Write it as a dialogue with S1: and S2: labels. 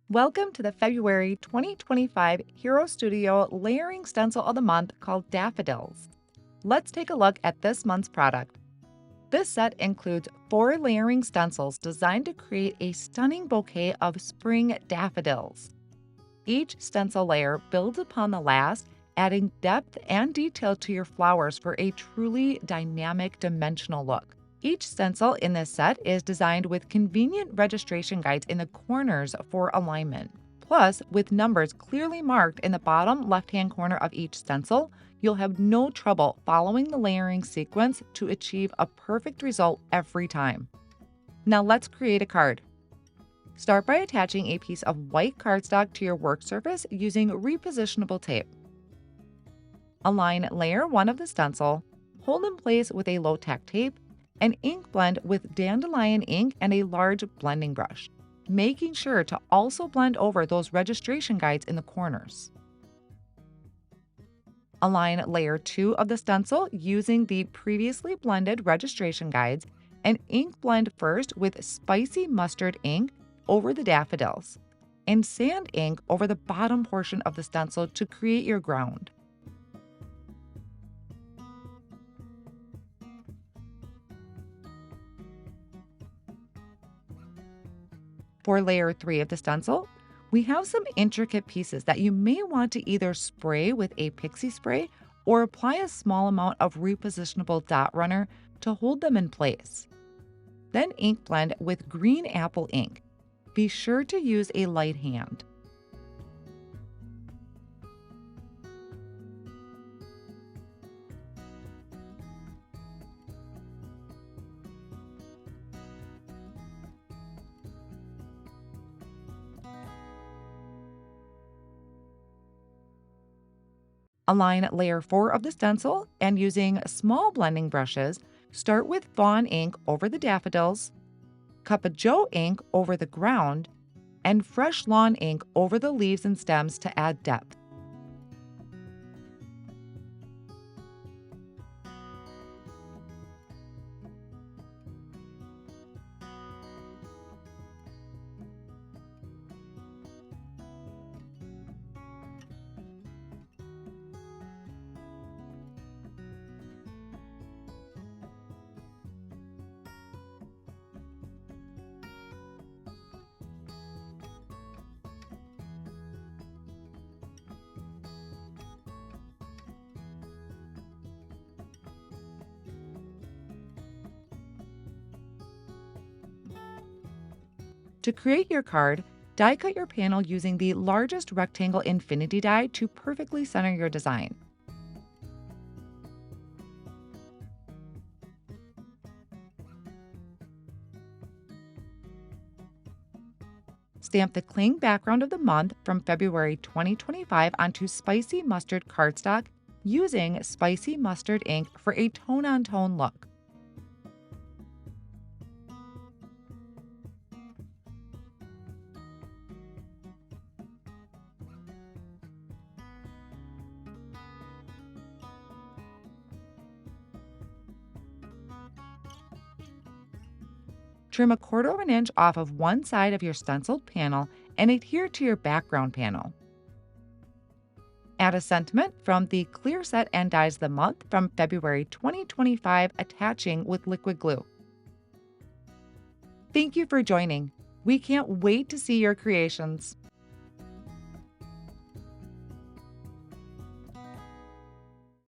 S1: Welcome to the February 2025 Hero Studio Layering Stencil of the Month called Daffodils. Let's take a look at this month's product. This set includes 4 layering stencils designed to create a stunning bouquet of spring daffodils. Each stencil layer builds upon the last, adding depth and detail to your flowers for a truly dynamic dimensional look. Each stencil in this set is designed with convenient registration guides in the corners for alignment. Plus, with numbers clearly marked in the bottom left-hand corner of each stencil, you'll have no trouble following the layering sequence to achieve a perfect result every time. Now let's create a card. Start by attaching a piece of white cardstock to your work surface using repositionable tape. Align layer 1 of the stencil, hold in place with a low-tack tape, and ink blend with dandelion ink and a large blending brush, making sure to also blend over those registration guides in the corners. Align layer 2 of the stencil using the previously blended registration guides and ink blend first with spicy mustard ink over the daffodils and sand ink over the bottom portion of the stencil to create your ground. For layer 3 of the stencil, we have some intricate pieces that you may want to either spray with a pixie spray or apply a small amount of repositionable dot runner to hold them in place. Then ink blend with green apple ink. Be sure to use a light hand. Align layer 4 of the stencil and using small blending brushes, start with fawn ink over the daffodils, cup of joe ink over the ground, and fresh lawn ink over the leaves and stems to add depth. To create your card, die cut your panel using the largest rectangle infinity die to perfectly center your design. Stamp the cling background of the month from February 2025 onto spicy mustard cardstock using spicy mustard ink for a tone-on-tone look. Trim 1/4 of an inch off of one side of your stenciled panel and adhere to your background panel. Add a sentiment from the Clear Set and Dies of the Month from February 2025 attaching with liquid glue. Thank you for joining. We can't wait to see your creations.